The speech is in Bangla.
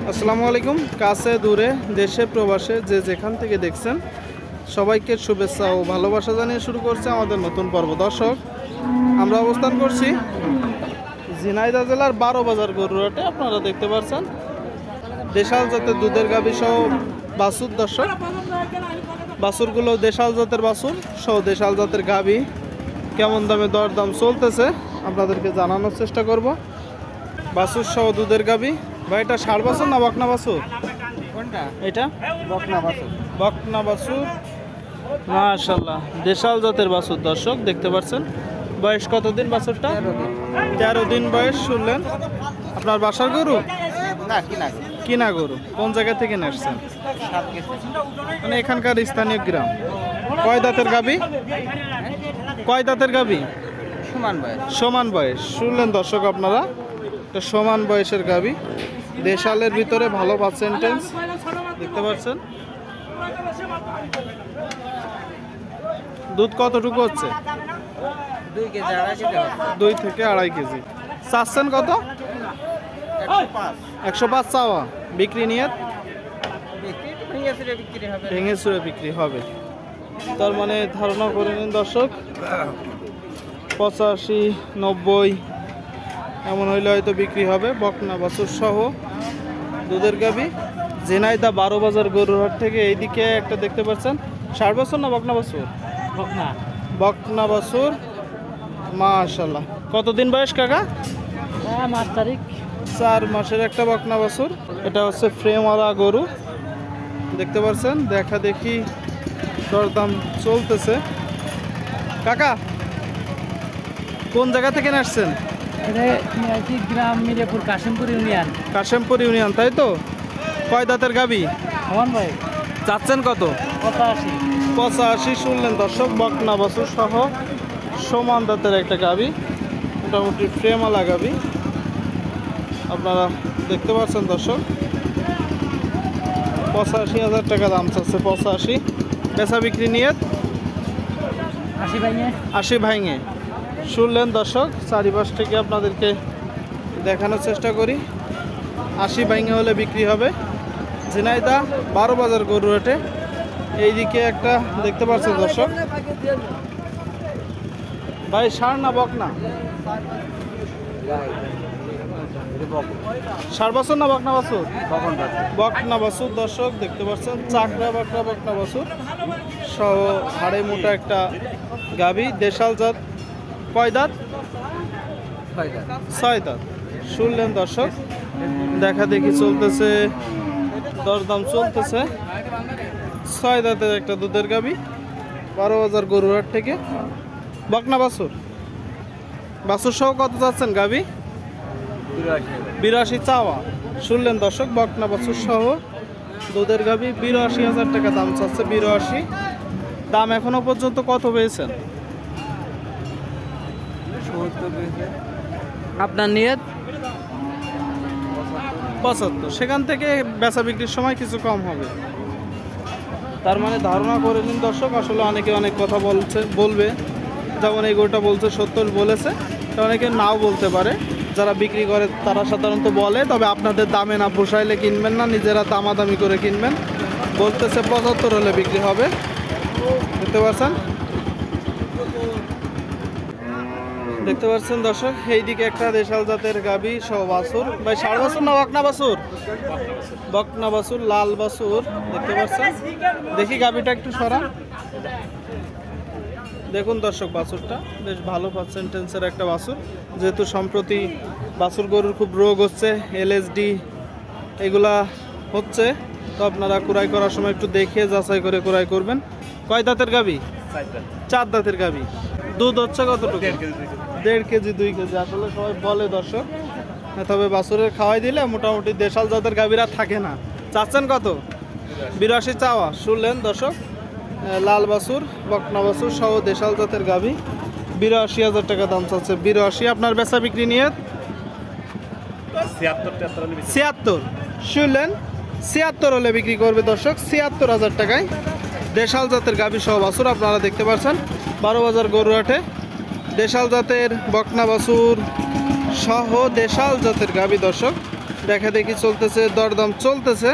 আসসালামু আলাইকুম। কাছে দূরে দেশে প্রবাসে যে যেখান থেকে দেখছেন সবাইকে শুভেচ্ছা ও ভালোবাসা জানিয়ে শুরু করছে আমাদের নতুন পর্ব। দর্শক, আমরা অবস্থান করছি ঝিনাইদহ জেলার 12 বাজার গরুরহাটে। আপনারা দেখতে পাচ্ছেন দেশাল জাতের দুধের গাভী সহ বাছুর। দর্শক, বাছুরগুলো দেশাল জাতের বাছুর সহ দেশাল জাতের গাভী কেমন দামে দরদাম চলতেছে আপনাদেরকে জানানোর চেষ্টা করব। বাছুর সহ দুধের গাভী। ভাই, এটা ষাঁড় বাছুর না বকনা বাছুর? কোনটা? এটা বকনা বাছুর। বকনা বাছুর, মাশাআল্লাহ, দেশাল জাতের বাছুর। দর্শক দেখতে পাচ্ছেন। বয়স কতদিন বাছুরটা? 13 দিন বয়স। শুনলেন, আপনার বাসার গরু না, কিনা কিনা গরু? কোন জায়গা থেকে আসছেন? 7 কেজি। মানে এখানকার স্থানীয় গ্রাম। কয় দাঁতের গাভী? কয় দাঁতের গাভী? সমান বয়স। সমান বয়স। শুনলেন দর্শক আপনারা, এটা সমান বয়সের গাভী, দেশালের ভিতরে ভালো পার্সেন্টেজ দেখতে পাচ্ছেন। দুধ কতটুকু হচ্ছে? 2 কেজি, 2.5 কেজি হবে। 2 থেকে 2.5 কেজি। চাচ্ছেন কত? 105। 105 চাওয়া। বিক্রি নিয়ে বিক্রি হবে। ভেঙে চুরে বিক্রি হবে। তার মানে ধারণা করে নিন দর্শক, 85, 90 এমন হইলে হয়তো বিক্রি হবে। বকনা বাছুর সহ দুধের গাভী ঝিনাইদহ 12 বাজার গরুরহাট থেকে। এইদিকে একটা দেখতে পাচ্ছেন, ষাঁড় বাছুর না বকনা বাছুর? বকনা। বকনা বাছুর, মাশাআল্লাহ। কতদিন বয়স কাকা? 5 তারিখ। 4 মাসের একটা বকনা বাছুর। এটা হচ্ছে ফ্রেমওয়ালা গরু দেখতে পাচ্ছেন। দেখা দেখি দরদাম চলতেছে। কাকা, কোন জায়গা থেকে আসছেন? গ্রাম মিরেপুর, কাশিমপুর ইউনিয়ন। কাশেমপুর ইউনিয়ন, তাই তো? কয় দাঁতের গাভী? সমান ভাই। চাচ্ছেন কত? 85। 85। শুনলেন দর্শক, বকনা বাছুর সহ সমান দাঁতের একটা গাভী, মোটামুটি ফ্রেমওয়ালা গাভী আপনারা দেখতে পাচ্ছেন দর্শক। 85,000 টাকা দাম চাচ্ছে। 85। বেচা বিক্রি নিয়ে 80 ভাইয়ে। 80 ভাঙে। শুনলেন দর্শক, চারিপাশ থেকে আপনাদেরকে দেখানোর চেষ্টা করি। 80 ভাঙে হলে বিক্রি হবে। ঝিনাইদহ 12 বাজার গরুরহাটে। এইদিকে একটা দেখতে পাচ্ছেন দর্শক। ভাই, ষাঁড় না বকনা? ষাঁড় বাছুর না বকনা বাছুর? বকনা বাছুর। দর্শক দেখতে পাচ্ছেন, চাকরা বাকরা বকনা বাছুর সহ হাড়ে মোটা একটা গাভী, দেশাল জাত। কয় দাঁত? 6 দাঁত। শুনলেন দর্শক, দেখা দেখি চলতেছে, দরদাম চলতেছে। 6 দাঁতের একটা দুধের গাভী 12 বাজার গরুরহাট থেকে। বকনা বাছুর। বাছুর সহ কত যাচ্ছেন গাভী? 82 চাওয়া। শুনলেন দর্শক, বকনা বাছুর সহ দুধের গাভী 82,000 টাকা দাম চাচ্ছে। 82। দাম এখনো পর্যন্ত কত পেয়েছেন? আপনার নিয়ত 75। সেখান থেকে বেচা বিক্রির সময় কিছু কম হবে। তার মানে ধারণা করে নিন দর্শক। আসলে অনেকে অনেক কথা বলবে, যেমন এই গরুটা বলছে 70 বলেছে, তা অনেকে নাও বলতে পারে। যারা বিক্রি করে তারা সাধারণত বলে, তবে আপনাদের দামে না পোষাইলে কিনবেন না, নিজেরা দামাদামি করে কিনবেন। বলতেছে 75 হলে বিক্রি হবে। দেখতে পাচ্ছেন, দেখতে পাচ্ছেন দর্শক, এইদিকে একটা দেশাল জাতের গাভী সহ বাছুর। ভাই, ষাঁড় বাছুর না বকনা বাছুর? বকনা বাছুর, লাল বাছুর দেখতে পাচ্ছেন। দেখি গাভীটা একটু সরা। দেখুন দর্শক, বাছুরটা বেশ ভালো পার্সেন্টেন্সের একটা বাছুর। যেহেতু সম্প্রতি বাছুর গরুর খুব রোগ হচ্ছে, এলএসডি এগুলা হচ্ছে, তো আপনারা ক্রয় করার সময় একটু দেখে যাচাই করে ক্রয় করবেন। কয় দাঁতের গাভী? 4 দাঁতের গাভী। দুধ হচ্ছে কতটুকু? 1.5 কেজি, 2 কেজি আসলে সবাই বলে দর্শক। তবে বাছুরের খাওয়াই দিলে মোটামুটি দেশাল জাতের গাভীরা থাকে না। চাচ্ছেন কত? 82 চাওয়া। শুনলেন দর্শক, লাল বাছুর, বকনা বাছুর সহ দেশাল জাতের গাভী 82,000 টাকা দাম চাচ্ছে। 82। আপনার বেচা বিক্রি নিয়ে 76। শুনলেন, 76 হলে বিক্রি করবে দর্শক। 76,000 টাকায় দেশাল জাতের গাভী সহ বাছুর আপনারা দেখতে পাচ্ছেন 12 বাজার গরুরহাটে। দেশাল জাতের বকনা বাছুর সহ দেশাল জাতের গাভী দর্শক দেখা দেখি চলতেছে, দরদাম চলতেছে।